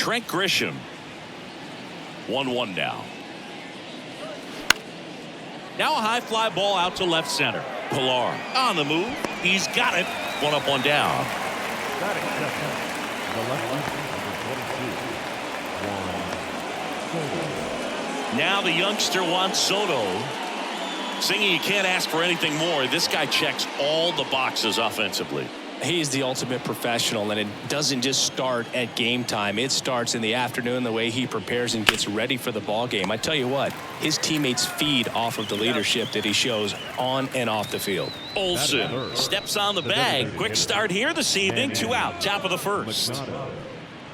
Trent Grisham. 1-1 now. Now a high fly ball out to left center. Pilar on the move. He's got it. 1 up, 1 down. Now the youngster Juan Soto singing, you can't ask for anything more. This guy checks all the boxes offensively. He's the ultimate professional, and it doesn't just start at game time. It starts in the afternoon, the way he prepares and gets ready for the ball game. I tell you what, his teammates feed off of the leadership that he shows on and off the field. Olsen steps on the bag. Quick start here this evening. 2 out, top of the first.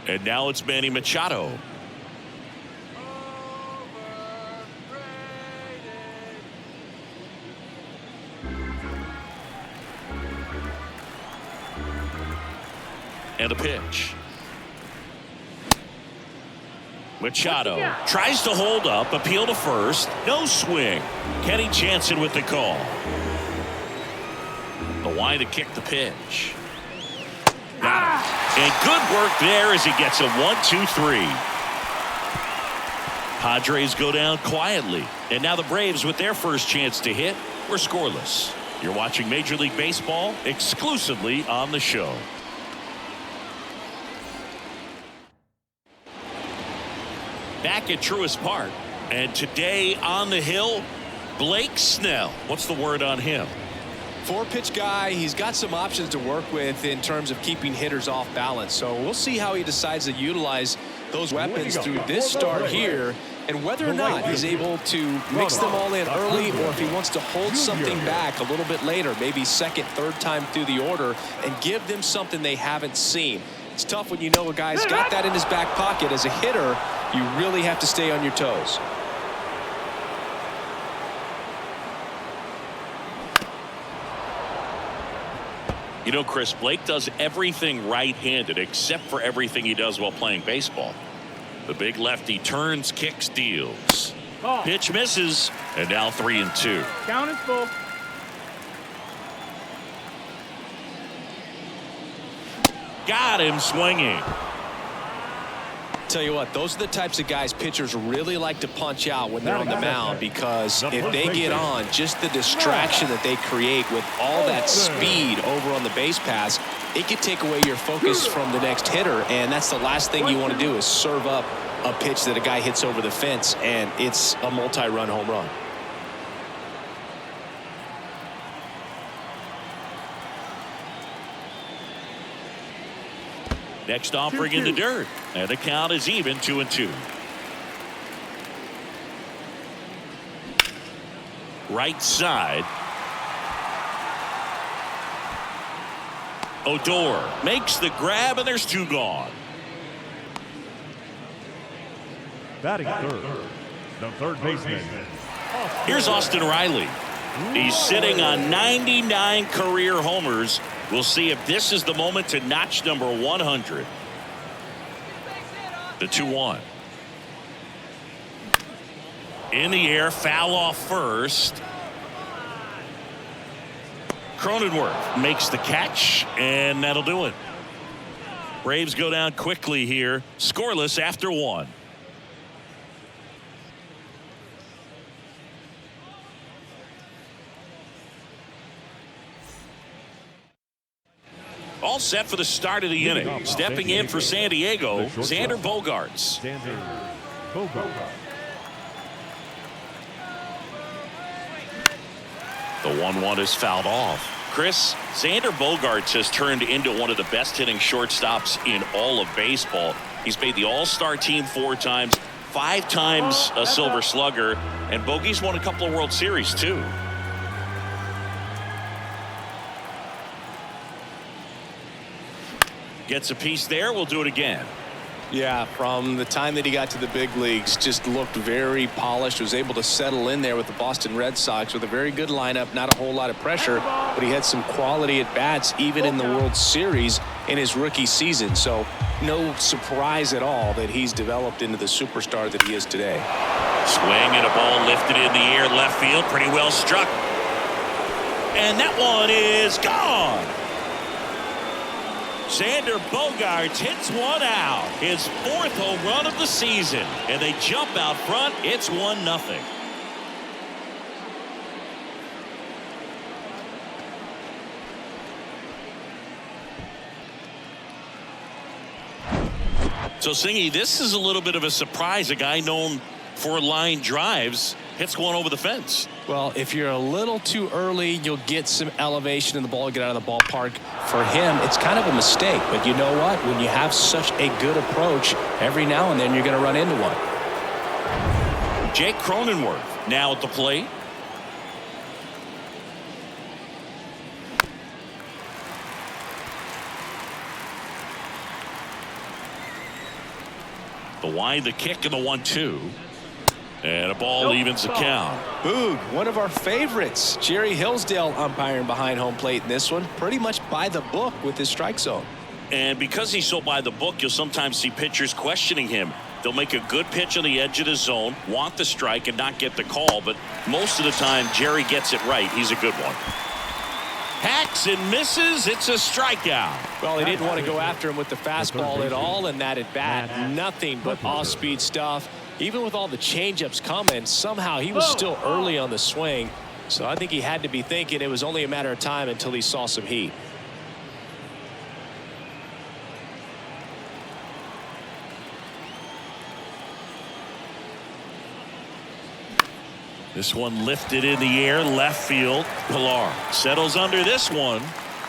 And now it's Manny Machado. And a pitch. Machado tries to hold up, appeal to first. No swing. Kenny Jansen with the call. The line to kick the pitch. Got it. And good work there as he gets a 1-2-3. Padres go down quietly. And now the Braves, with their first chance to hit, were scoreless. You're watching Major League Baseball exclusively on the show. Back at Truist Park, and today on the hill, Blake Snell. What's the word on him? 4-pitch guy. He's got some options to work with in terms of keeping hitters off balance. So we'll see how he decides to utilize those weapons through this start here, and whether or not he's able to mix them all in early, or if he wants to hold something back a little bit later, maybe second, third time through the order, and give them something they haven't seen. It's tough when you know a guy's got that in his back pocket. As a hitter, you really have to stay on your toes. You know, Chris, Blake does everything right-handed except for everything he does while playing baseball. The big lefty turns, kicks, deals. Pitch misses, and now 3-2. Count is full. Got him swinging. Tell you what, those are the types of guys pitchers really like to punch out when they're on the mound, because if they get on, just the distraction that they create with all that speed over on the base pass, it could take away your focus from the next hitter, and that's the last thing you want to do is serve up a pitch that a guy hits over the fence, and it's a multi-run home run. Next offering in the dirt, and the count is even, 2-2. Right side. Odor makes the grab, and there's 2 gone. Batting third, the third baseman. Here's Austin Riley. He's sitting on 99 career homers. We'll see if this is the moment to notch number 100. The 2-1. In the air, foul off first. Cronenworth makes the catch, and that'll do it. Braves go down quickly here, scoreless after 1. All set for the start of the inning. Stepping in for San Diego, Xander Bogaerts. The 1-1 is fouled off. Chris, Xander Bogaerts has turned into one of the best hitting shortstops in all of baseball. He's made the All-Star team 4 times, 5 times a Silver Slugger, and Bogey's won a couple of World Series too. Gets a piece there. We'll do it again. Yeah, from the time that he got to the big leagues, just looked very polished, was able to settle in there with the Boston Red Sox with a very good lineup, not a whole lot of pressure, but he had some quality at bats even in the World Series in his rookie season. So no surprise at all that he's developed into the superstar that he is today. Swing and a ball lifted in the air, left field, pretty well struck. And that one is gone. Xander Bogaerts hits one out. His 4th home run of the season. And they jump out front. It's 1-0. So, Singy, this is a little bit of a surprise. A guy known for line drives hits one over the fence. Well, if you're a little too early, you'll get some elevation and the ball get out of the ballpark. For him, it's kind of a mistake. But you know what? When you have such a good approach, every now and then you're going to run into one. Jake Cronenworth now at the plate. The wind, the kick, and the 1-2. And a ball evens the count. Boog, one of our favorites. Jerry Hillsdale umpiring behind home plate in this one. Pretty much by the book with his strike zone. And because he's so by the book, you'll sometimes see pitchers questioning him. They'll make a good pitch on the edge of the zone, want the strike, and not get the call. But most of the time, Jerry gets it right. He's a good one. Hacks and misses. It's a strikeout. Well, he didn't want to go after him with the fastball at all in that at bat. Nothing but off-speed stuff. Even with all the changeups coming, somehow he was still early on the swing. So I think he had to be thinking it was only a matter of time until he saw some heat. This one lifted in the air, left field. Pilar settles under this one,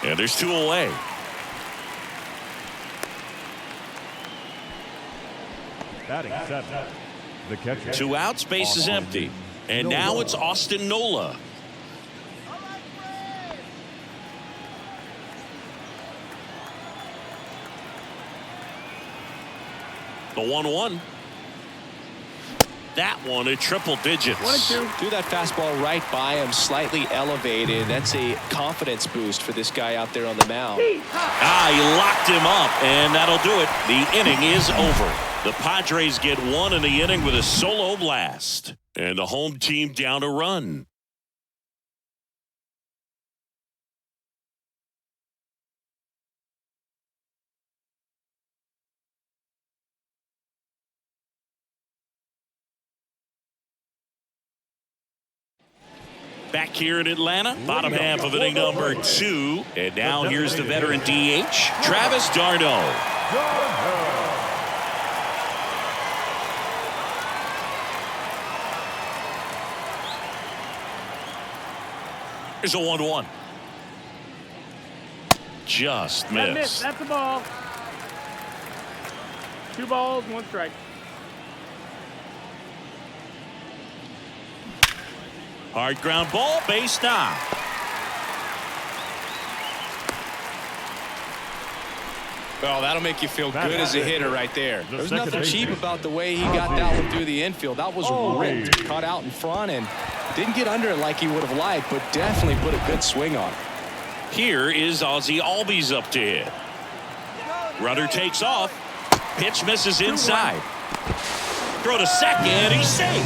and there's 2 away. Batting 7th, the catcher. 2 outs, base is empty. And now it's Austin Nola. The 1-1. That one at triple digits. 1-2. Threw that fastball right by him, slightly elevated. That's a confidence boost for this guy out there on the mound. He locked him up, and that'll do it. The inning is over. The Padres get 1 in the inning with a solo blast. And the home team down a run. Back here in Atlanta, bottom half of inning number 2. And now here's the veteran DH, Travis d'Arnaud. Here's a 1-1. Just missed. That's the ball. 2 balls, 1 strike. Hard ground ball, base knock. Well, that'll make you feel good as a hitter right there. There's nothing cheap about the way he got that one through the infield. That was ripped, caught out in front, and didn't get under it like he would have liked, but definitely put a good swing on it. Here is Ozzie Albies up to hit. Runner takes off. Pitch misses inside. Throw to second. He's safe.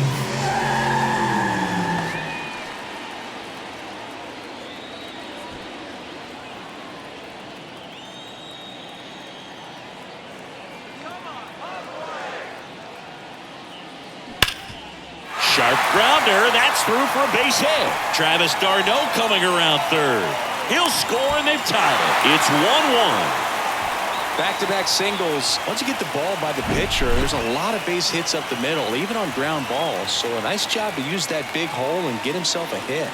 Sharp grounder. That's through for a base hit. Travis d'Arnaud coming around third. He'll score and they've tied it. It's 1-1. Back-to-back singles. Once you get the ball by the pitcher, there's a lot of base hits up the middle, even on ground balls. So a nice job to use that big hole and get himself a hit.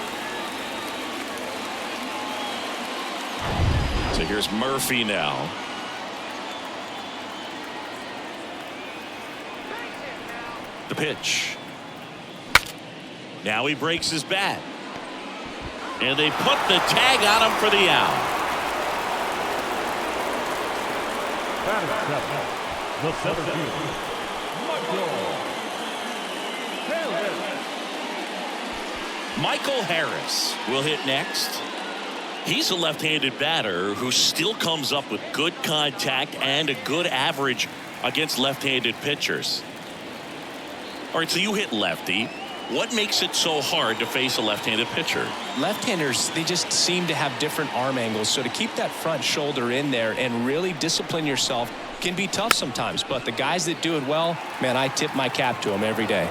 So here's Murphy now. The pitch. Now he breaks his bat. And they put the tag on him for the out. The center fielder, Michael Harris will hit next. He's a left-handed batter who still comes up with good contact and a good average against left-handed pitchers. All right, so you hit lefty. What makes it so hard to face a left-handed pitcher? Left-handers, they just seem to have different arm angles. So to keep that front shoulder in there and really discipline yourself can be tough sometimes. But the guys that do it well, man, I tip my cap to them every day.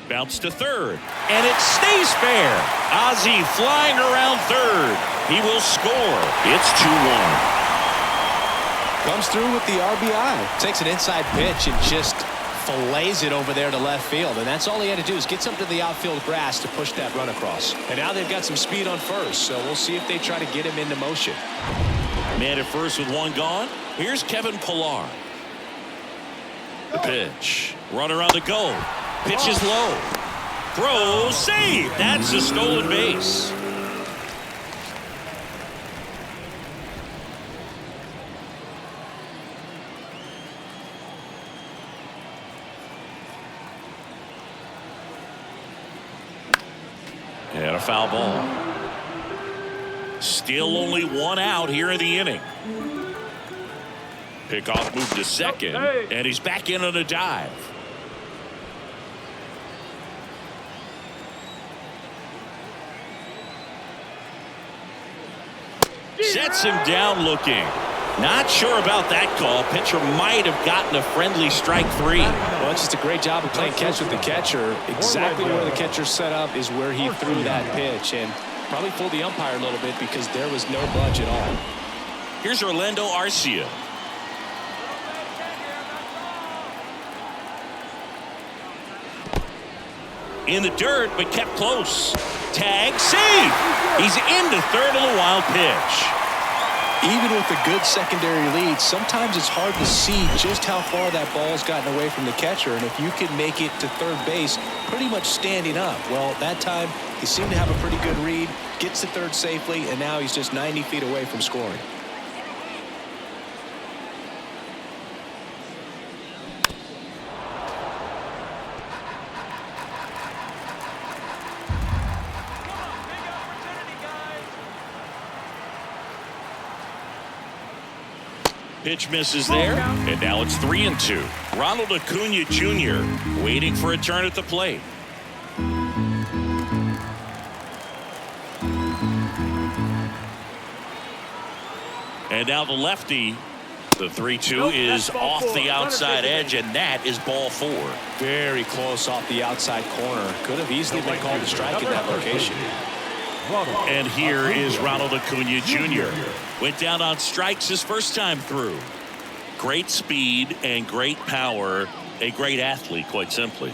Bounce to third, and it stays fair. Ozzie flying around third. He will score. It's 2-1. Comes through with the RBI. Takes an inside pitch and just fillets it over there to left field. And that's all he had to do is get something to the outfield grass to push that run across. And now they've got some speed on first, so we'll see if they try to get him into motion. Man at first with one gone. Here's Kevin Pillar. The pitch. Runner on the go. Pitch is low. Throw, save. That's a stolen base. And a foul ball. Still only one out here in the inning. Pickoff moved to second, and he's back in on a dive. Sets him down looking. Not sure about that call. Pitcher might have gotten a friendly strike three. Well, it's just a great job of playing catch with the catcher. Exactly where the catcher set up is where he threw that pitch, and probably fooled the umpire a little bit because there was no budge at all. Here's Orlando Arcia. In the dirt, but kept close. Tag, save. He's into third on the wild pitch. Even with a good secondary lead, sometimes it's hard to see just how far that ball's gotten away from the catcher. And if you can make it to third base pretty much standing up, well, that time he seemed to have a pretty good read, gets to third safely, and now he's just 90 feet away from scoring. Pitch misses there, and now it's 3-2. Ronald Acuna Jr. waiting for a turn at the plate. And now the lefty. The 3-2 is off the outside edge, and that is ball 4. Very close off the outside corner. Could have easily been called a strike in that location. And here is Ronald Acuna Jr. Went down on strikes his first time through. Great speed and great power. A great athlete, quite simply.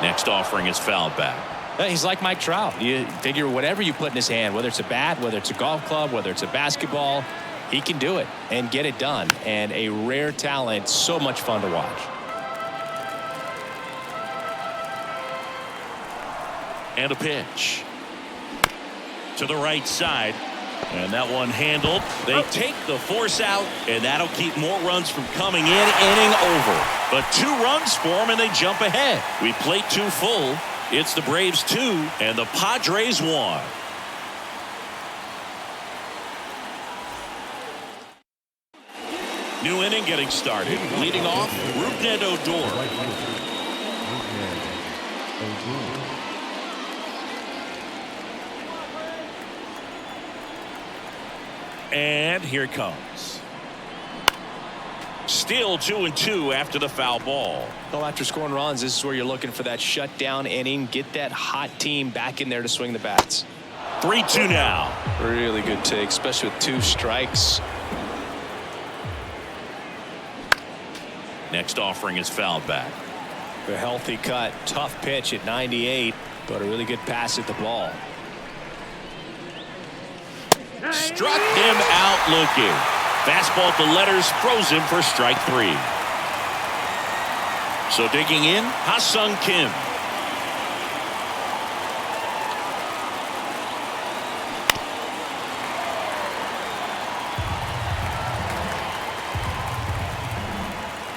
Next offering is fouled back. He's like Mike Trout. You figure whatever you put in his hand, whether it's a bat, whether it's a golf club, whether it's a basketball, he can do it and get it done. And a rare talent, so much fun to watch. And a pitch to the right side, and that one handled. They take the force out, and that'll keep more runs from coming in. Inning over, but 2 runs for them, and they jump ahead. We play 2 full. It's the Braves 2 and the Padres 1. New inning getting started. Leading off, Rougned Odor. And here it comes. Still 2-2 after the foul ball. Well, after scoring runs, this is where you're looking for that shutdown inning. Get that hot team back in there to swing the bats. 3-2 now. Really good take, especially with 2 strikes. Next offering is fouled back. A healthy cut. Tough pitch at 98, but a really good pass at the ball. Struck him out looking. Fastball at the letters, froze him for strike 3. So digging in, Ha-Sung Kim.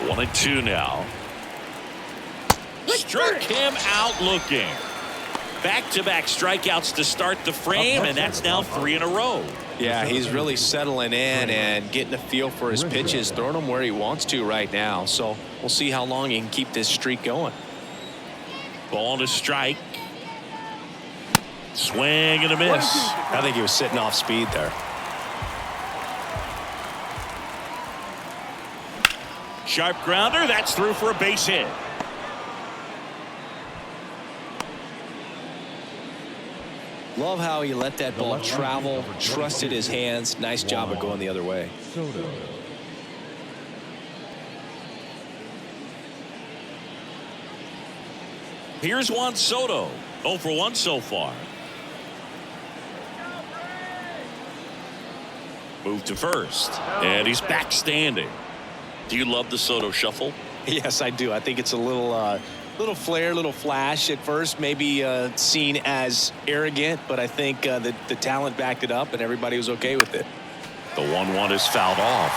One and 2 now. Struck him out looking. Back-to-back strikeouts to start the frame, and that's now 3 in a row. Yeah, he's really settling in and getting a feel for his pitches, throwing them where he wants to right now. So we'll see how long he can keep this streak going. Ball and a strike. Swing and a miss. I think he was sitting off speed there. Sharp grounder. That's through for a base hit. Love how he let that ball travel, trusted his hands. Nice job of going the other way. Here's Juan Soto. 0 for 1 so far. Move to first. And he's back standing. Do you love the Soto shuffle? Yes, I do. I think it's a little flair, little flash at first, maybe seen as arrogant, but I think the talent backed it up and everybody was okay with it. The 1-1 is fouled off.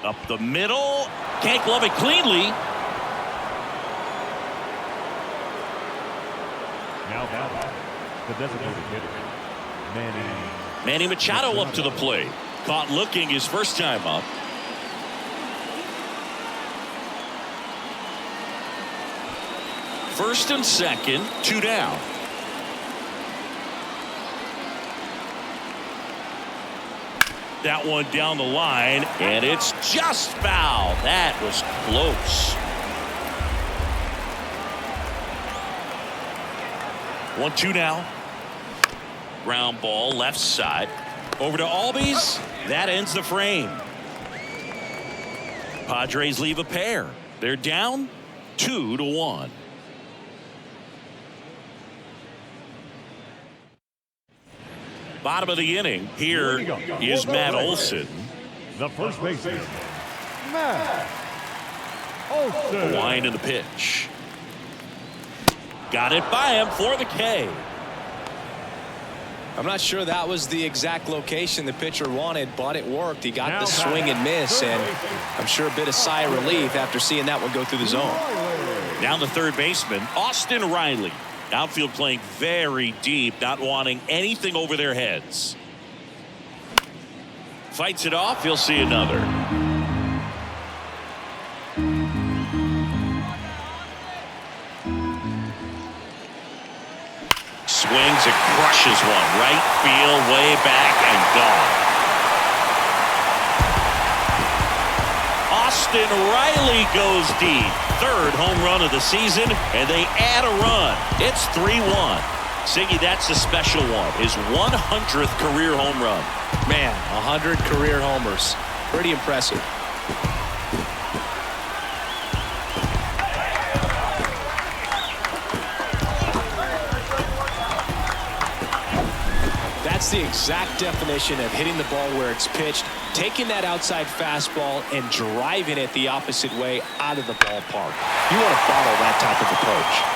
Up the middle. Can't glove it cleanly. Now the designated hitter, Manny Machado up to the plate. Caught looking his first time up. First and second, 2 down. That one down the line, and it's just foul. That was close. 1-2 now. Ground ball left side. Over to Albies. That ends the frame. Padres leave a pair. They're down 2-1. Bottom of the inning. Here is Matt Olson. the first baseman, Matt Olson. Line in the pitch. Got it by him for the K. I'm not sure that was the exact location the pitcher wanted, but it worked. He got the swing and miss, and I'm sure a bit of sigh of relief after seeing that one go through the zone. Down the third baseman, Austin Riley. Outfield playing very deep, not wanting anything over their heads. Fights it off, he'll see another. Swings and crushes one. Right field, way back, and gone. Austin Riley goes deep. Third home run of the season, and they add a run. It's 3-1. Siggy, that's a special one. His 100th career home run. Man, 100 career homers. Pretty impressive. That's the exact definition of hitting the ball where it's pitched, taking that outside fastball and driving it the opposite way out of the ballpark. You want to bottle that type of approach.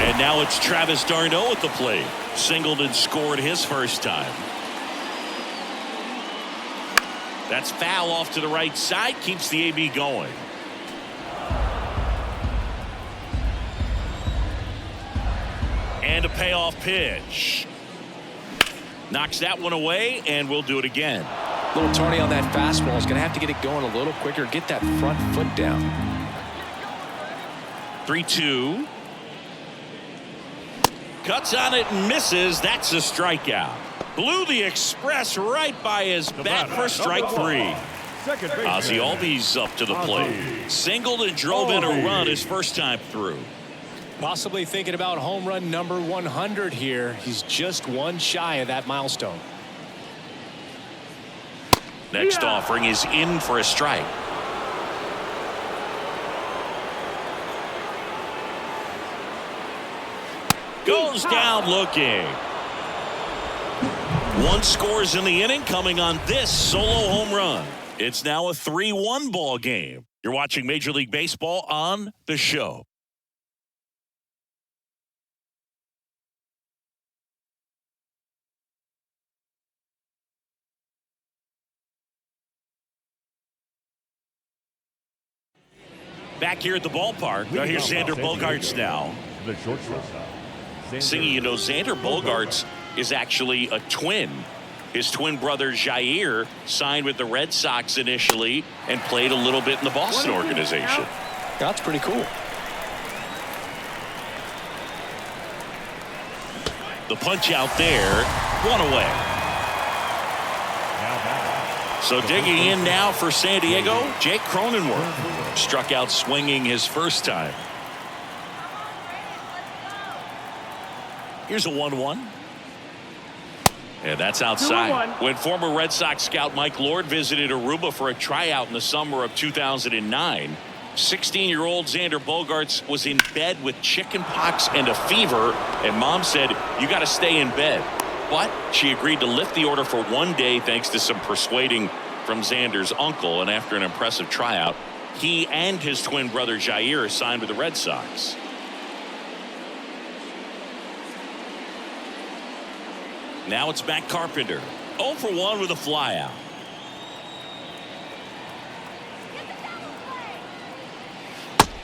And now it's Travis d'Arnaud at the plate. Singled and scored his first time. That's foul off to the right side. Keeps the AB going. And a payoff pitch. Knocks that one away, and we'll do it again. A little tardy on that fastball. Is going to have to get it going a little quicker. Get that front foot down. 3-2. Cuts on it and misses. That's a strikeout. Blew the express right by his bat for strike three. Ozzie Albies up to the plate. Singled and drove in a run his first time through. Possibly thinking about home run number 100 here. He's just one shy of that milestone. Next offering is in for a strike. Goes down looking. One scores in the inning coming on this solo home run. It's now a 3-1 ball game. You're watching Major League Baseball on The Show. Back here at the ballpark. Now here's Xander Bogaerts now. The shortstop. Singing, you know, Xander Bogaerts is actually a twin. His twin brother Jair signed with the Red Sox initially and played a little bit in the Boston organization. That's pretty cool. The punch out there, one away. So digging in now for San Diego, Jake Cronenworth struck out swinging his first time. Here's a 1-1. And that's outside. When former Red Sox scout Mike Lord visited Aruba for a tryout in the summer of 2009, 16-year-old Xander Bogaerts was in bed with chicken pox and a fever, and mom said, "You got to stay in bed." But she agreed to lift the order for 1 day thanks to some persuading from Xander's uncle, and after an impressive tryout, he and his twin brother Jair signed with the Red Sox. Now it's Matt Carpenter. 0 for 1 with a flyout.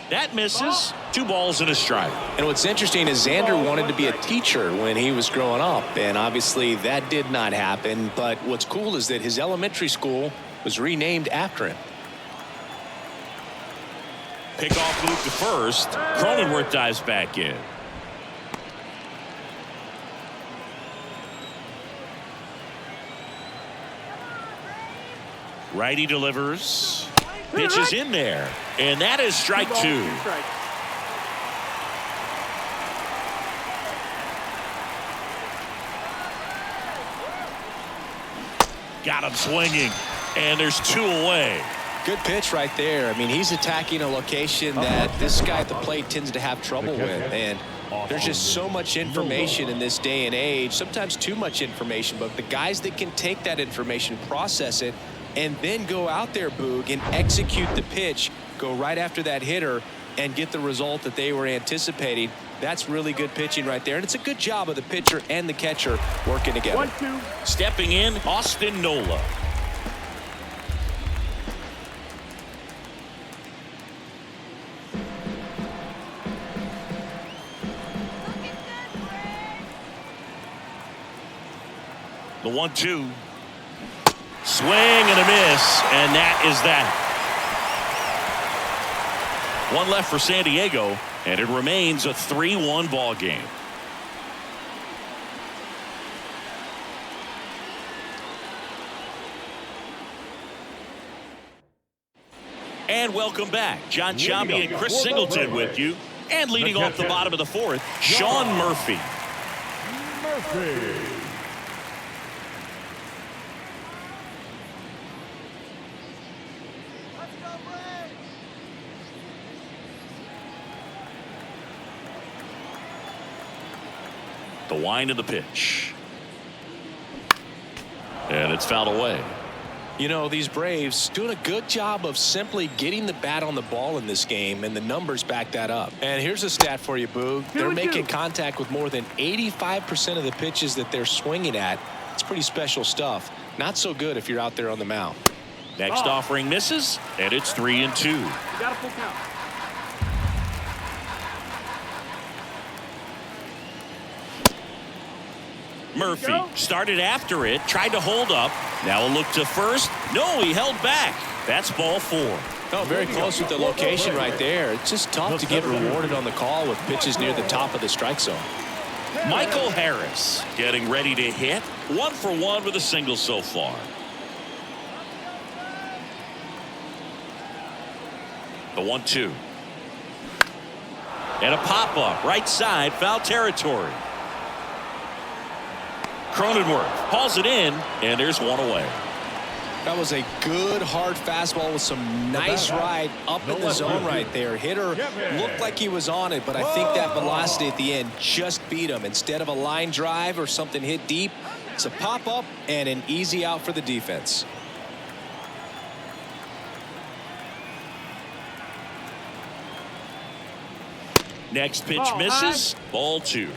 That misses. 2 balls and a strike. And what's interesting is Xander wanted to be a teacher when he was growing up, and obviously that did not happen. But what's cool is that his elementary school was renamed after him. Pickoff move to first. Cronenworth dives back in. Righty delivers. Pitch is in there. And that is strike 2. Got him swinging. And there's 2 away. Good pitch right there. I mean, he's attacking a location that this guy at the plate tends to have trouble with. And there's just so much information in this day and age, sometimes too much information. But the guys that can take that information, process it, and then go out there, Boog, and execute the pitch, go right after that hitter, and get the result that they were anticipating. That's really good pitching right there. And it's a good job of the pitcher and the catcher working together. 1-2. Stepping in, Austin Nola. The 1-2. Swing and a miss, and that is that. 1 left for San Diego, and it remains a 3-1 ball game. And welcome back. John Chambi and Chris Singleton with you. And leading off the bottom of the 4th, Sean Murphy. The wind of the pitch. And it's fouled away. You know, these Braves doing a good job of simply getting the bat on the ball in this game, and the numbers back that up. And here's a stat for you, Boog. They're making contact with more than 85% of the pitches that they're swinging at. It's pretty special stuff. Not so good if you're out there on the mound. Next offering misses, and it's 3-2. You got a full count. Murphy started after it, tried to hold up. Now a look to first. No, he held back. That's ball 4. No, very close with the location right there. It's just tough to get rewarded on the call with pitches near the top of the strike zone. Michael Harris getting ready to hit. 1 for 1 with a single so far. The 1-2. And a pop-up right side, foul territory. Cronenworth hauls it in, and there's 1 away. That was a good hard fastball with some nice ride up in the zone right there. Hitter looked like he was on it, but I think that velocity at the end just beat him. Instead of a line drive or something hit deep, it's a pop-up and an easy out for the defense. Next pitch misses. Ball 2.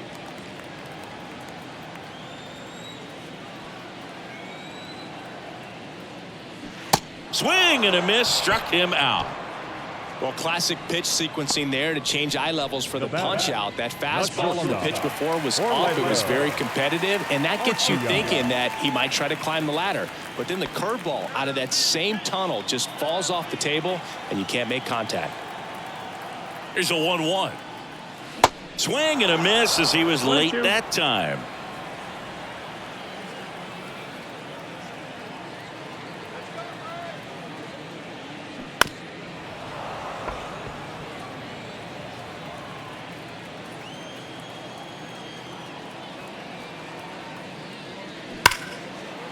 Swing and a miss, struck him out. Well, classic pitch sequencing there to change eye levels for the punch out. That fastball on the pitch before was off. It was very competitive, and that gets you thinking that he might try to climb the ladder. But then the curveball out of that same tunnel just falls off the table, and you can't make contact. Here's a 1-1. Swing and a miss as he was late that time.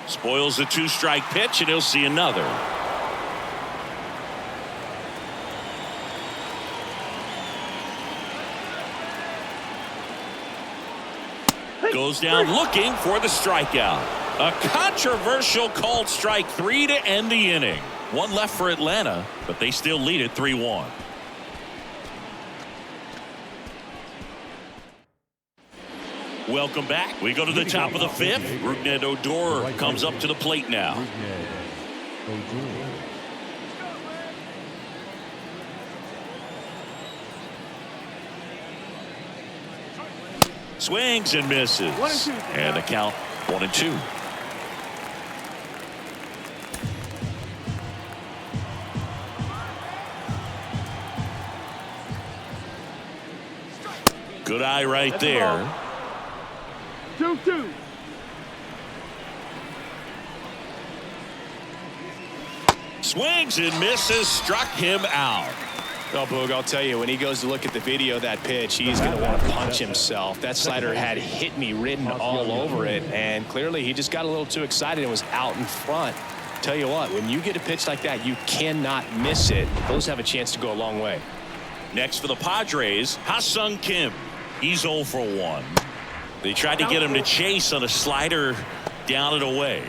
Spoils the 2-strike pitch, and he'll see another. Goes down looking for the strikeout. A controversial called strike 3 to end the inning. One left for Atlanta, but they still lead it 3-1. Welcome back. We go to the top of the 5th. Rougned Odor comes up to the plate now. Swings and misses. And the count 1-2. Good eye right there. 2-2. Swings and misses, struck him out. Well, Boog, I'll tell you, when he goes to look at the video of that pitch, he's going to want to punch himself. That slider had "hit me" written all over it, and clearly he just got a little too excited and was out in front. Tell you what, when you get a pitch like that, you cannot miss it. Those have a chance to go a long way. Next for the Padres, Ha-Sung Kim. He's 0 for 1. They tried to get him to chase on a slider down and away.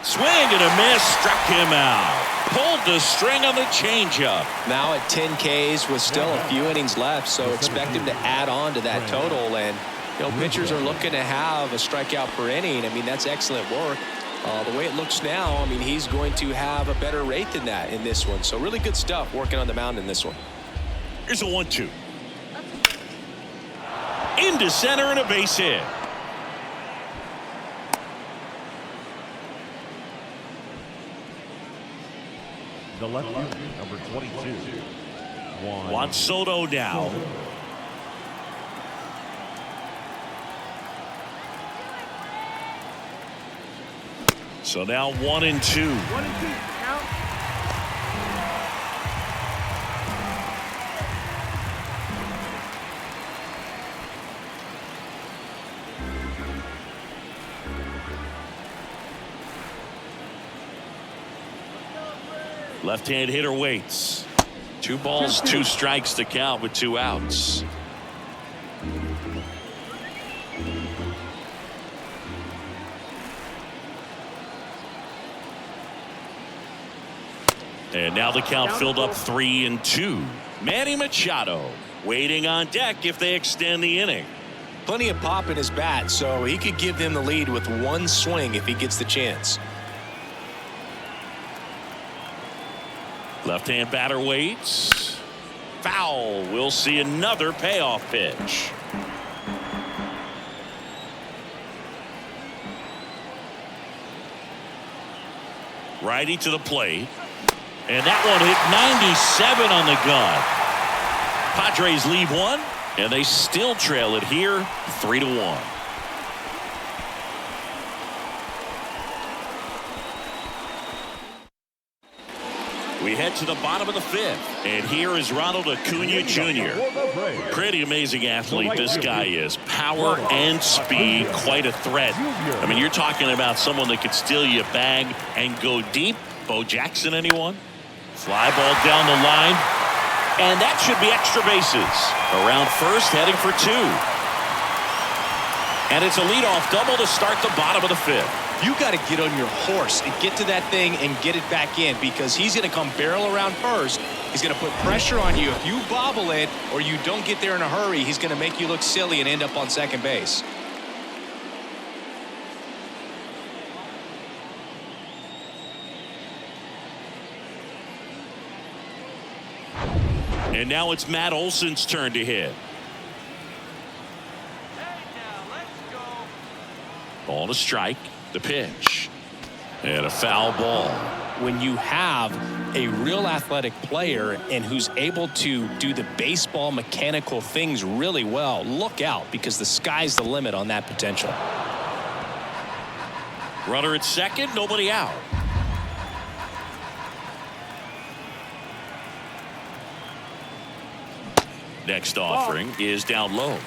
Swing and a miss, struck him out. Pulled the string on the changeup. Now at 10 Ks with still a few innings left, so expect him to add on to that total. And, you know, pitchers are looking to have a strikeout per inning. I mean, that's excellent work. The way it looks now, I mean, he's going to have a better rate than that in this one. So really good stuff working on the mound in this one. Here's a 1-2. Into center and a base hit. The left fielder, number 22. Juan Soto now. So now 1-2. 1-2. Count. Left-hand hitter waits. 2 balls, 2 strikes to count with 2 outs. And now the count filled up 3-2. Manny Machado waiting on deck if they extend the inning. Plenty of pop in his bat, so he could give them the lead with 1 swing if he gets the chance. Left-hand batter waits. Foul. We'll see another payoff pitch. Righty to the plate. And that one hit 97 on the gun. Padres leave 1, and they still trail it here 3-1. We head to the bottom of the 5th, and here is Ronald Acuna Jr. Pretty amazing athlete this guy is. Power and speed, quite a threat. I mean, you're talking about someone that could steal you a bag and go deep. Bo Jackson, anyone? Fly ball down the line, and that should be extra bases. Around first, heading for 2. And it's a leadoff double to start the bottom of the 5th. You got to get on your horse and get to that thing and get it back in, because he's going to come barrel around first. He's going to put pressure on you. If you bobble it or you don't get there in a hurry, he's going to make you look silly and end up on second base. And now it's Matt Olson's turn to hit. Ball to strike. The pitch. And a foul ball. When you have a real athletic player and who's able to do the baseball mechanical things really well, look out, because the sky's the limit on that potential. Runner at second, nobody out. Next offering is down low.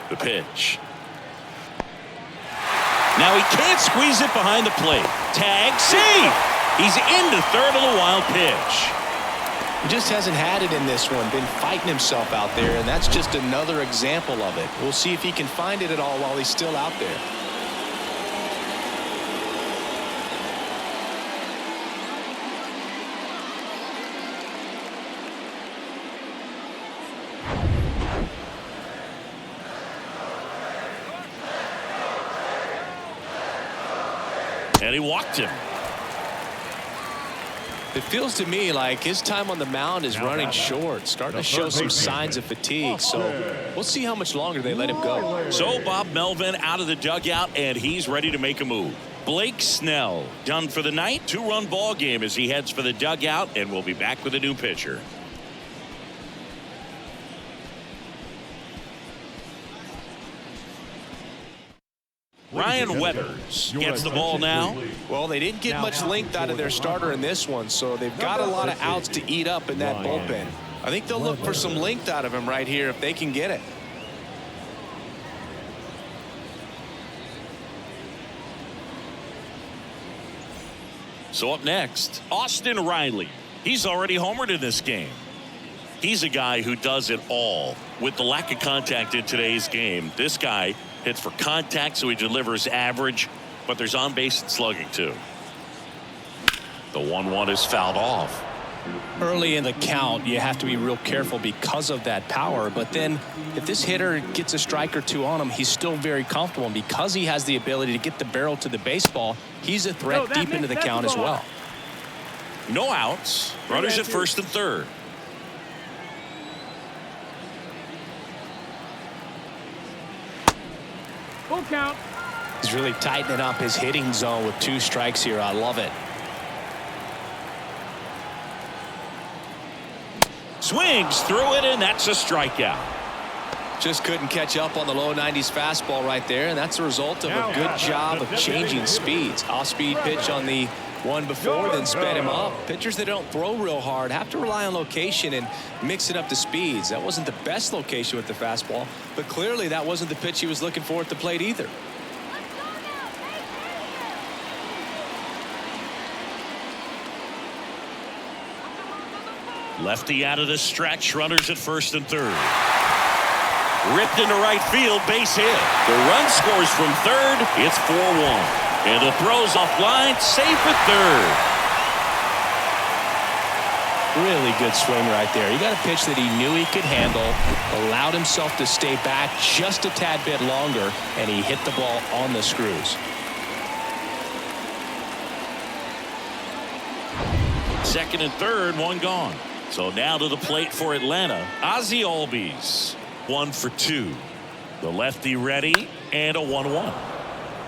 The pitch. Now he can't squeeze it behind the plate. Tag, save! He's into third on the wild pitch. He just hasn't had it in this one, been fighting himself out there, and that's just another example of it. We'll see if he can find it at all while he's still out there. And he walked him. It feels to me like his time on the mound is running short, starting to show some signs of fatigue. So we'll see how much longer they let him go. So Bob Melvin out of the dugout, and he's ready to make a move. Blake Snell done for the night. 2-run ball game as he heads for the dugout, and we'll be back with a new pitcher. Ryan Weathers gets the ball now. Well, they didn't get much length out of their starter in this one, so they've got a lot of outs to eat up in that bullpen. I think they'll look for some length out of him right here if they can get it. So up next, Austin Riley. He's already homered in this game. He's a guy who does it all. With the lack of contact in today's game, this guy hits for contact, so he delivers average, but there's on base and slugging too. The 1-1 is fouled off. Early in the count, you have to be real careful because of that power, but then if this hitter gets a strike or two on him, he's still very comfortable, and because he has the ability to get the barrel to the baseball, he's a threat deep into the count as well. No outs. Runners at first and third. Full count. He's really tightening up his hitting zone with 2 strikes here. I love it. Swings through it, and that's a strikeout. Just couldn't catch up on the low 90s fastball right there, and that's a result of a good job of changing speeds. Off-speed pitch on the one before, then sped him up. Pitchers that don't throw real hard have to rely on location and mix it up to speeds. That wasn't the best location with the fastball, but clearly that wasn't the pitch he was looking for at the plate either. Lefty out of the stretch. Runners at first and third. Ripped into right field. Base hit. The run scores from third. It's 4-1. And the throw's offline. Safe at third. Really good swing right there. He got a pitch that he knew he could handle, allowed himself to stay back just a tad bit longer, and he hit the ball on the screws. Second and third, one gone. So now to the plate for Atlanta. Ozzie Albies, 1 for 2. The lefty ready, and a 1-1.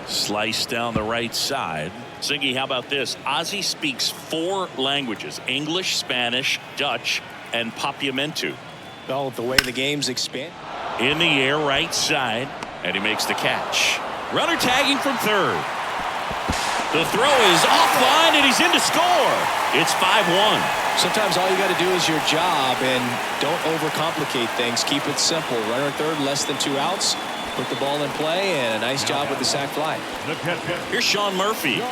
Slice down the right side. Zingy, how about this? Ozzie speaks 4 languages: English, Spanish, Dutch, and Papiamentu. Well, the way the game's expand. In the air, right side, and he makes the catch. Runner tagging from third. The throw is offline, and he's in to score. It's 5-1. Sometimes all you got to do is your job, and don't overcomplicate things. Keep it simple. Runner at third, less than 2 outs. Put the ball in play, and a nice job with the sac fly. Here's Sean Murphy.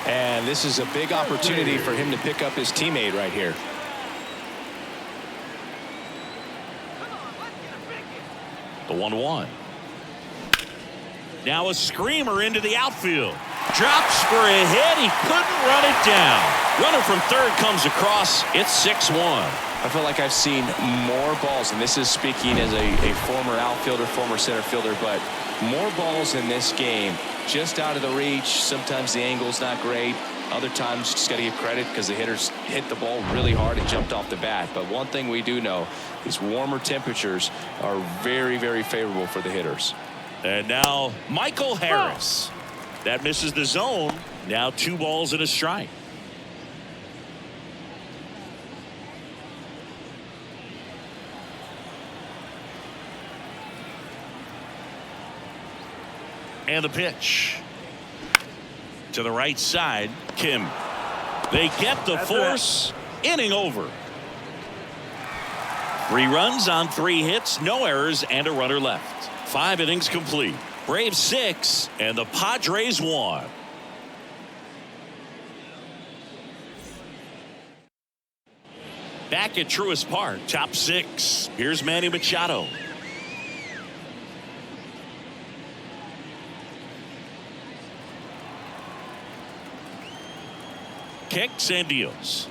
And this is a big opportunity for him to pick up his teammate right here. The 1-1. Now a screamer into the outfield. Drops for a hit. He couldn't run it down. Runner from third comes across. It's 6-1. I feel like I've seen more balls, and this is speaking as a former outfielder, former center fielder, but more balls in this game just out of the reach. Sometimes the angle's not great. Other times just got to give credit because the hitters hit the ball really hard and jumped off the bat. But one thing we do know, these warmer temperatures are very, very favorable for the hitters. And now Michael Harris. That misses the zone. Now 2 balls and a strike. And the pitch. To the right side, Kim. They get the force. Inning over. 3 runs on 3 hits, no errors, and a runner left. 5 innings complete. Braves 6 and the Padres 1. Back at Truist Park, top 6. Here's Manny Machado. Kicks and deals.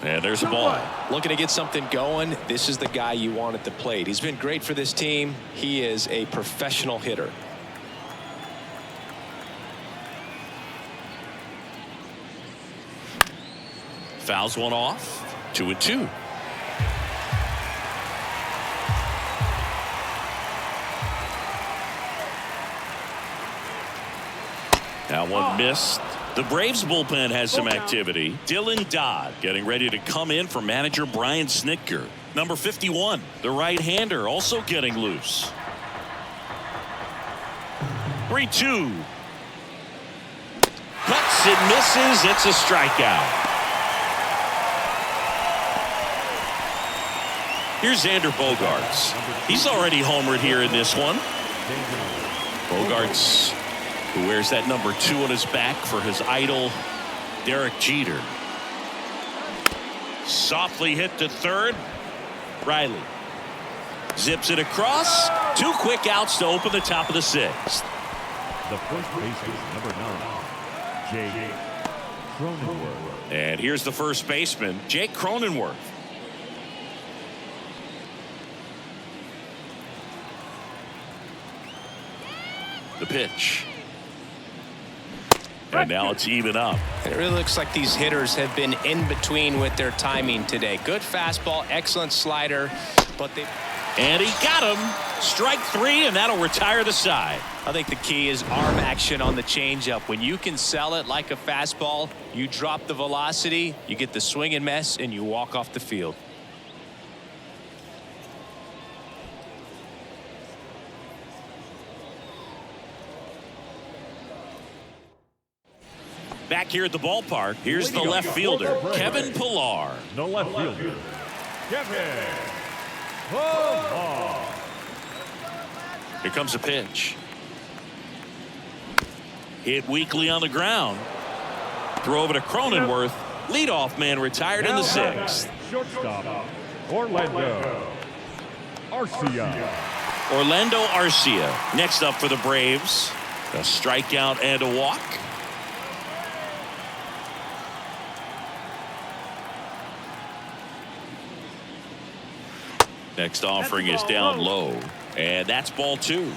And there's a ball. Looking to get something going. This is the guy you want at the plate. He's been great for this team. He is a professional hitter. Fouls one off. 2-2. Now one missed. The Braves bullpen has some activity. Dylan Dodd getting ready to come in for manager Brian Snitker. Number 51, the right-hander, also getting loose. 3-2. Cuts and misses. It's a strikeout. Here's Xander Bogaerts. He's already homered here in this one. Bogaerts, who wears that number 2 on his back for his idol, Derek Jeter. Softly hit to third. Riley zips it across. 2 quick outs to open the top of the 6th. The first baseman, number 9, Jake Cronenworth. And here's the first baseman, Jake Cronenworth. The pitch. And now it's even up. It really looks like these hitters have been in between with their timing today. Good fastball, excellent slider, but they... And he got him. Strike 3, and that'll retire the side. I think the key is arm action on the changeup. When you can sell it like a fastball, you drop the velocity, you get the swing and miss, and you walk off the field. Back here at the ballpark, here's the left fielder, Kevin Pillar. The left fielder, Kevin Pillar. Here comes a pitch. Hit weakly on the ground. Throw over to Cronenworth. Leadoff man retired in the 6th. Shortstop, Orlando Arcia. Orlando Arcia next up for the Braves. A strikeout and a walk. Next offering is down low, and that's ball 2.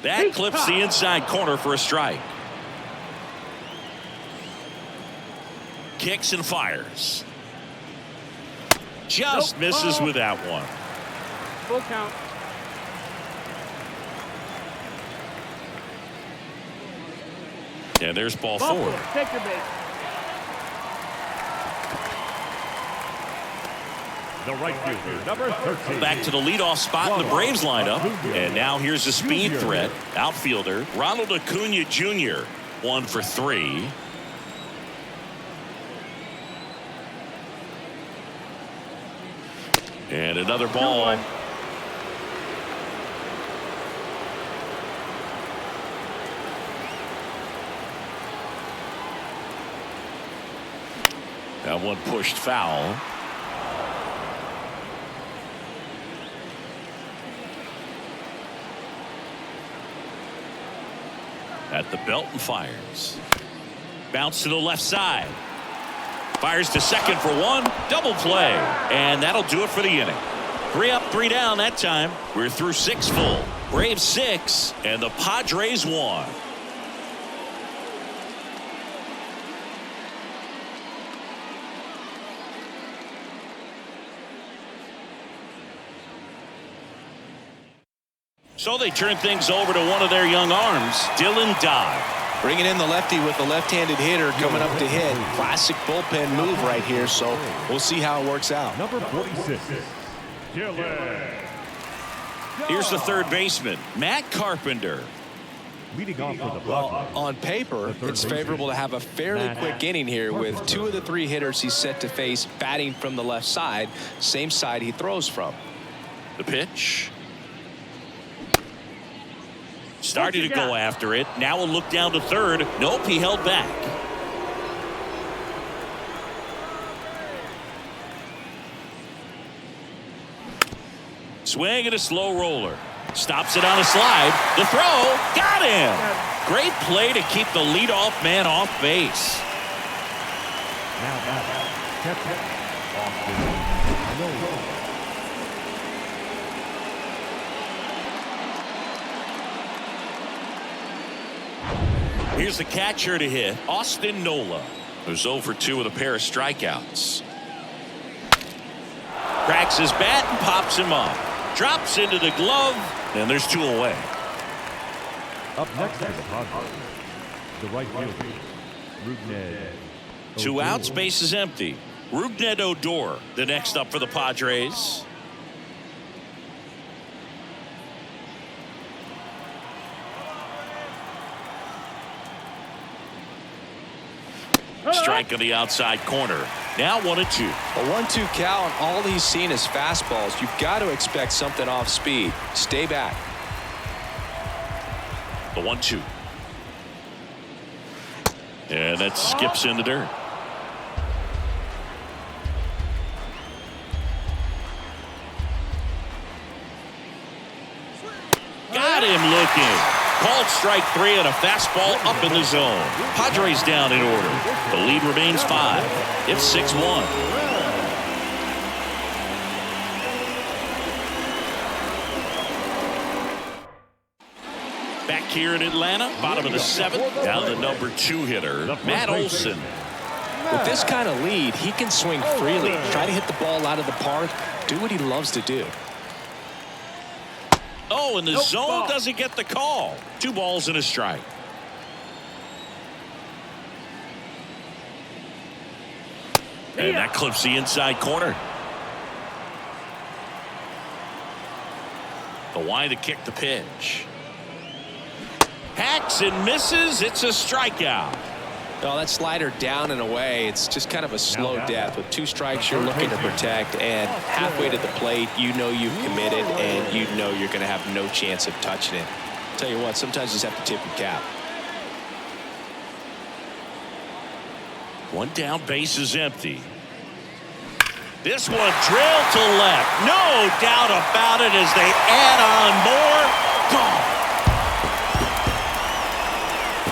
That clips the inside corner for a strike. Kicks and fires. Just misses with that one. Full count. And there's ball 4. Take your base. The right fielder, number 13. Back to the leadoff spot in the Braves lineup. And now here's a speed threat. Outfielder Ronald Acuna Jr. 1 for 3. And another ball. That one pushed foul. At the belt and fires. Bounce to the left side. Fires to second for one. Double play. And that'll do it for the inning. 3 up, 3 down that time. We're through 6 full. Braves 6 and the Padres 1. So they turn things over to one of their young arms, Dylan Dodd. Bringing in the lefty with the left-handed hitter coming up to hit. Classic bullpen move right here, so we'll see how it works out. Number 46, Dylan. Here's the third baseman, Matt Carpenter. Leading off for the Well, Padres. on paper, it's favorable to have a fairly quick inning here with 2 of the 3 hitters he's set to face batting from the left side, same side he throws from. The pitch. Started to go after it. Now we'll look down to third. Nope, he held back. Swing and a slow roller. Stops it on a slide. The throw. Got him. Great play to keep the leadoff man off base. Now back. Catcher, Austin Nola. Here's the catcher to hit, Austin Nola, who's 0 for 2 with a pair of strikeouts. Cracks his bat and pops him up. Drops into the glove, and there's 2 away. Up next for the Padres, the right fielder, Rougned. 2 outs, base is empty. Rougned Odor, the next up for the Padres. Strike on the outside corner. Now 1-2. A 1-2 count. All he's seen is fastballs. You've got to expect something off speed. Stay back. The 1-2. And that skips in the dirt. Got him looking. Called strike 3 and a fastball up in the zone. Padres down in order. The lead remains 5. It's 6-1. Back here in Atlanta, bottom of the 7th, down the number 2 hitter, Matt Olson. With this kind of lead, he can swing freely. Try to hit the ball out of the park. Do what he loves to do. Oh, and the zone doesn't get the call. 2 balls and a strike. And that clips the inside corner. The wind to kick the pitch. Hacks and misses. It's a strikeout. Well, that slider down and away, it's just kind of a slow death. With 2 strikes you're looking to protect, and halfway to the plate, you know you've committed, and you know you're going to have no chance of touching it. Tell you what, sometimes you just have to tip your cap. 1 down, base is empty. This one drilled to left. No doubt about it as they add on more. Gone.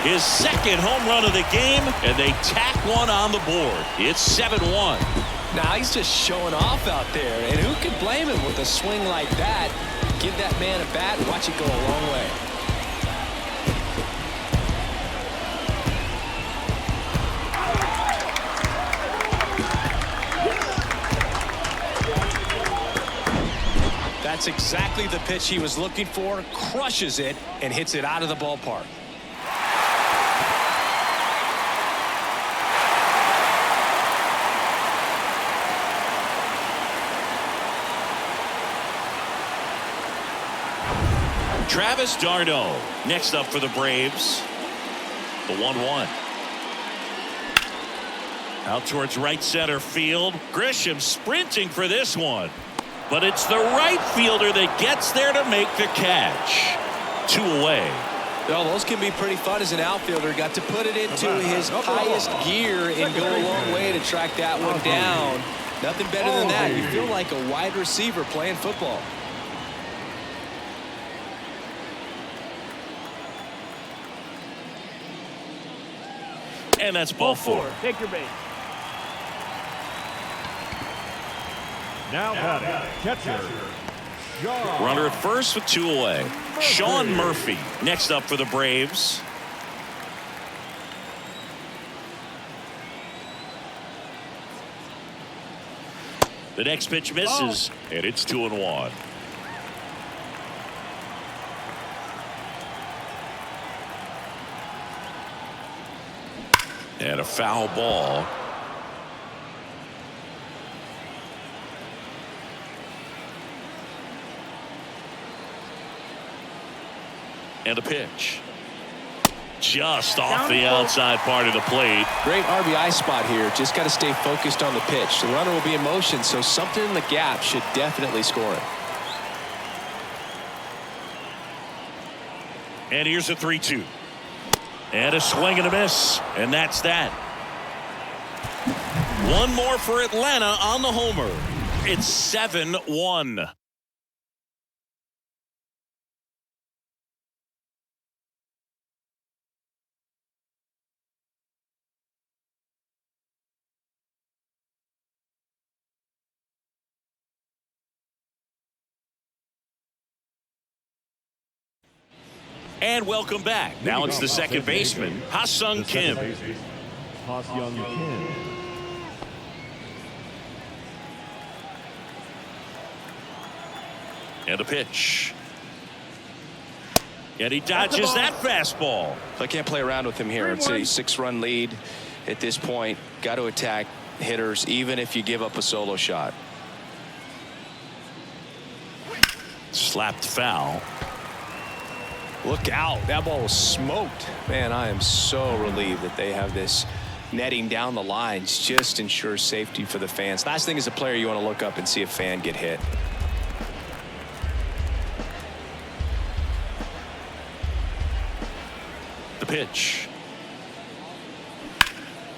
His 2nd home run of the game, and they tack 1 on the board. It's 7-1. Now he's just showing off out there, and who can blame him with a swing like that? Give that man a bat and watch it go a long way. That's exactly the pitch he was looking for. Crushes it and hits it out of the ballpark. Travis d'Arnaud next up for the Braves. The 1-1. Out towards right center field. Grisham sprinting for this one. But it's the right fielder that gets there to make the catch. 2 away. Well, those can be pretty fun as an outfielder. Got to put it into his highest gear and go a long way to track that one down. Nothing better than that. You feel like a wide receiver playing football. And that's ball 4. Take your base. Now batting, catcher, Sean. Runner at first with 2 away. Sean Murphy next up for the Braves. The next pitch misses, and it's 2-1. And a foul ball. And a pitch. Just off the outside part of the plate. Great RBI spot here. Just got to stay focused on the pitch. The runner will be in motion, so something in the gap should definitely score him. And here's a 3-2. And a swing and a miss. And that's that. One more for Atlanta on the homer. It's 7-1. And welcome back. Now it's the second baseman, Ha-Sung Kim. Ha-Sung Kim. And a pitch. And he dodges that fastball. I can't play around with him here. It's a 6-run lead at this point. Got to attack hitters even if you give up a solo shot. Slapped foul. Look out. That ball was smoked. Man, I am so relieved that they have this netting down the lines. Just ensures safety for the fans. Last thing as a player, you want to look up and see a fan get hit. The pitch.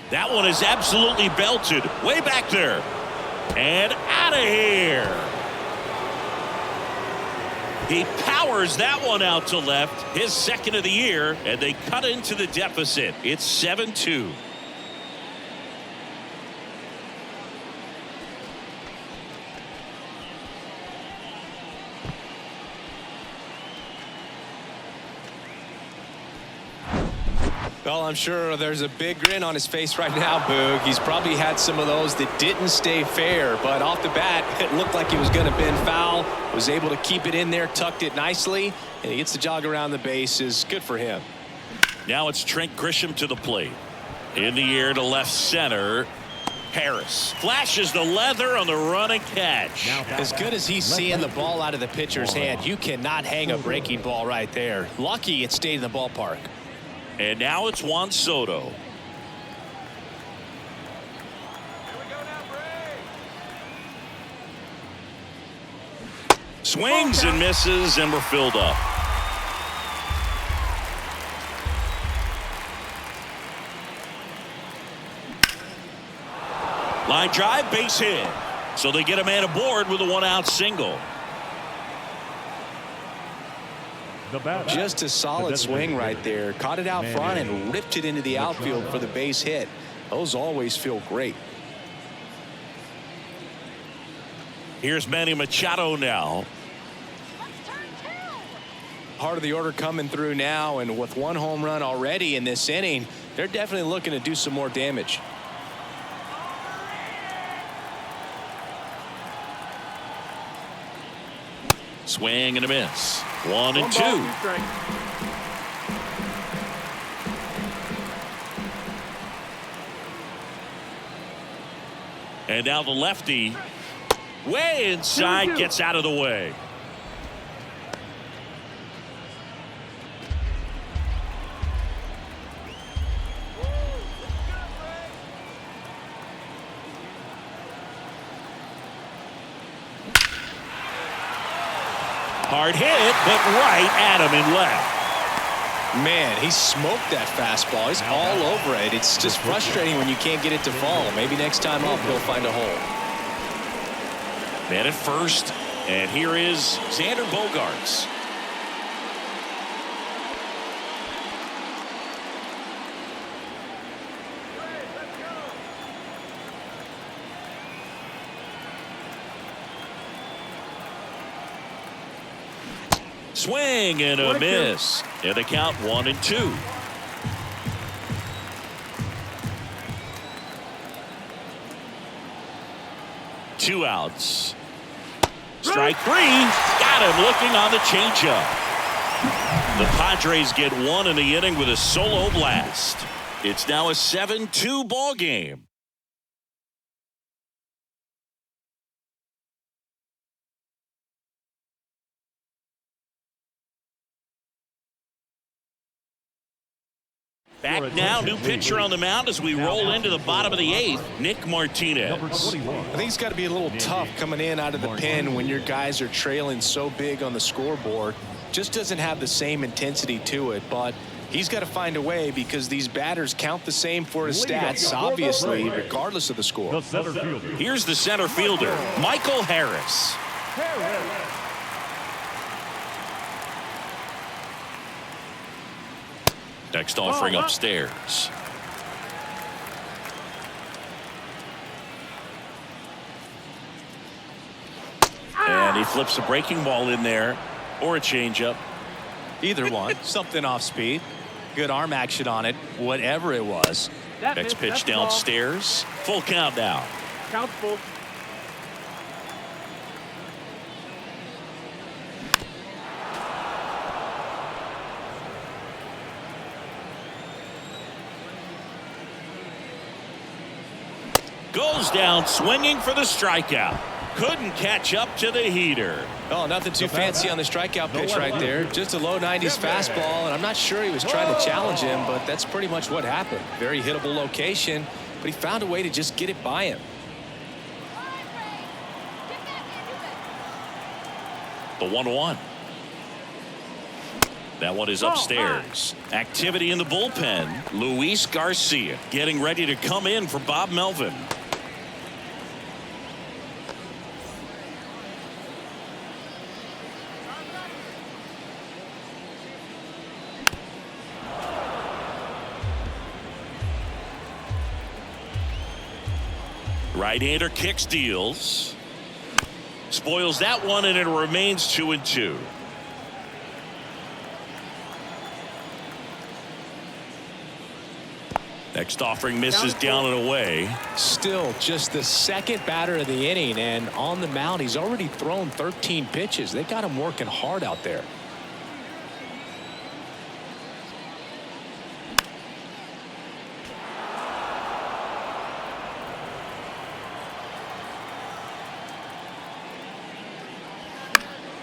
That one is absolutely belted. Way back there. And out of here. He powers that one out to left, his second of the year, and they cut into the deficit. It's 7-2. Well, I'm sure there's a big grin on his face right now, Boog. He's probably had some of those that didn't stay fair, but off the bat, it looked like he was going to bend foul. Was able to keep it in there, tucked it nicely, and he gets the jog around the bases. Good for him. Now it's Trent Grisham to the plate. In the air to left center. Harris flashes the leather on the run and catch. As good as he's seeing the ball out of the pitcher's hand, you cannot hang a breaking ball right there. Lucky it stayed in the ballpark. And now it's Juan Soto. Swings and misses, and we're filled up. Line drive, base hit. So they get a man aboard with a 1-out single. Just a solid swing right there. Caught it out front and ripped it into the outfield for the base hit. Those always feel great. Here's Manny Machado now. Part of the order coming through now, and with 1 home run already in this inning, they're definitely looking to do some more damage. Swing and a miss. 1-2. And now the lefty way inside, gets out of the way. Hard hit, but right at him in left. Man, he smoked that fastball. He's all over it. It's just frustrating when you can't get it to fall. Maybe next time up, he'll find a hole. Man at first, and here is Xander Bogaerts. Swing and a miss. And the count 1-2. Two outs. Strike three. Got him looking on the changeup. The Padres get one in the inning with a solo blast. It's now a 7-2 ball game. Back now, new pitcher on the mound as we roll into the bottom of the eighth, Nick Martinez. I think it's got to be a little tough coming in out of the pen when your guys are trailing so big on the scoreboard. Just doesn't have the same intensity to it, but he's got to find a way because these batters count the same for his stats, obviously, regardless of the score. Here's the center fielder, Michael Harris. Next offering upstairs. And he flips a breaking ball in there, or a changeup. Either one. Something off speed. Good arm action on it, whatever it was. Next pitch downstairs. Full count now. Count full. Goes down swinging for the strikeout. Couldn't catch up to the heater. Oh, nothing too fancy on the strikeout pitch right there. Just a low 90s fastball, and I'm not sure he was trying to challenge him, but that's pretty much what happened. Very hittable location, but he found a way to just get it by him. The 1-1. That one is upstairs. Activity in the bullpen. Luis Garcia getting ready to come in for Bob Melvin. Right-hander kicks, deals. Spoils that one, and it remains 2-2. Next offering misses down and away. Still just the second batter of the inning, and on the mound he's already thrown 13 pitches. They got him working hard out there.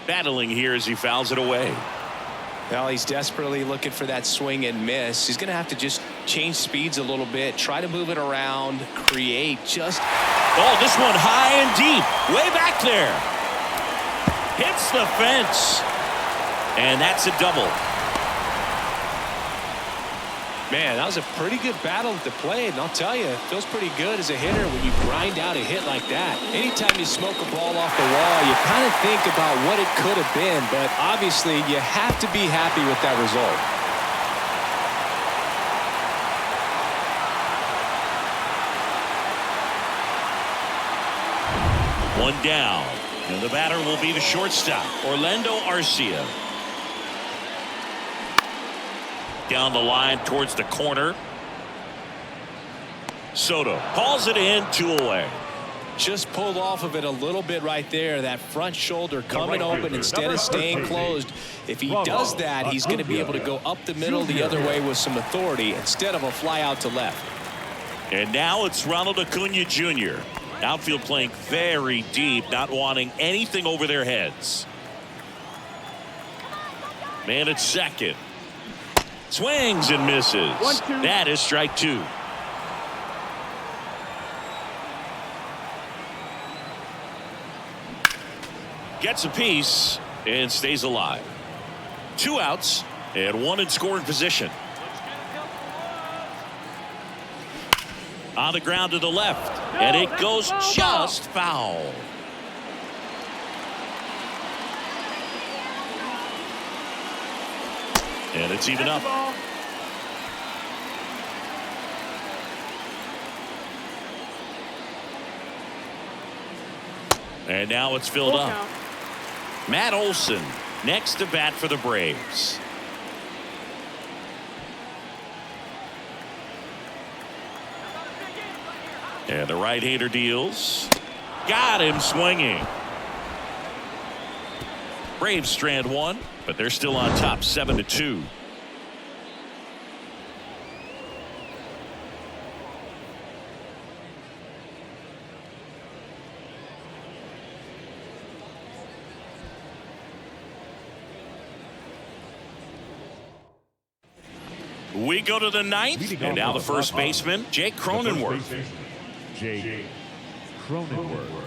Battling here as he fouls it away. Well, he's desperately looking for that swing and miss. He's going to have to just change speeds a little bit, try to move it around, create just. Oh, this one high and deep, way back there. Hits the fence. And that's a double. Man, that was a pretty good battle at the plate, and I'll tell you, it feels pretty good as a hitter when you grind out a hit like that. Anytime you smoke a ball off the wall, you kind of think about what it could have been, but obviously you have to be happy with that result. One down, and the batter will be the shortstop, Orlando Arcia. Down the line towards the corner. Soto calls it in, 2 away. Just pulled off of it a little bit right there. That front shoulder coming open instead of staying closed. If he does that, he's going to be able to go up the middle the other way with some authority instead of a fly out to left. And now it's Ronald Acuna Jr. Outfield playing very deep, not wanting anything over their heads. Man at second. Swings and misses. That is strike 2. Gets a piece and stays alive. 2 outs. And one in scoring position. On the ground to the left. And it goes just foul. And it's even up. And now it's filled up. Matt Olson next to bat for the Braves. And the right-hander deals. Got him swinging. Braves strand one, but they're still on top 7-2. We go to the ninth, and now the first baseman, Jake Cronenworth. Jake Cronenworth.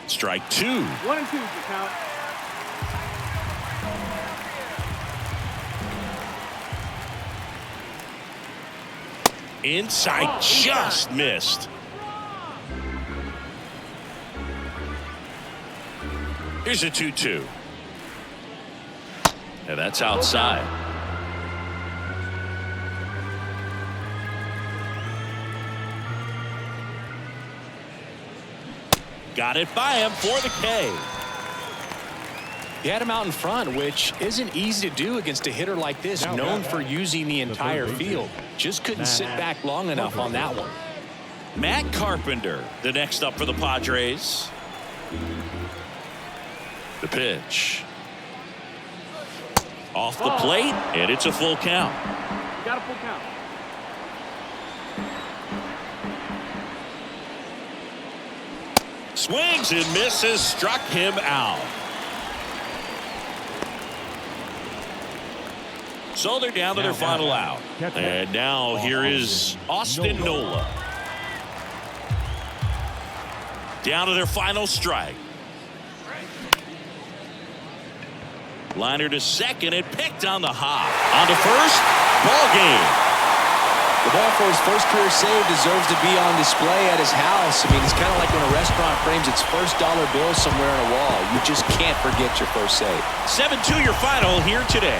Strike two. 1-2 to count. Inside, just missed. Here's a 2-2. And that's outside. Got it by him for the K. He had him out in front, which isn't easy to do against a hitter like this, known for using the entire field. Just couldn't sit back long enough on that one. Matt Carpenter, the next up for the Padres. The pitch. Off the plate, and it's a full count. You got a full count. Swings and misses, struck him out. So they're down to their final out. And now here is Austin Nola. Down to their final strike. Liner to second and picked on the hop. On to first. Ball game. The ball for his first career save deserves to be on display at his house. I mean, it's kind of like when a restaurant frames its first dollar bill somewhere on a wall. You just can't forget your first save. 7-2 your final here today.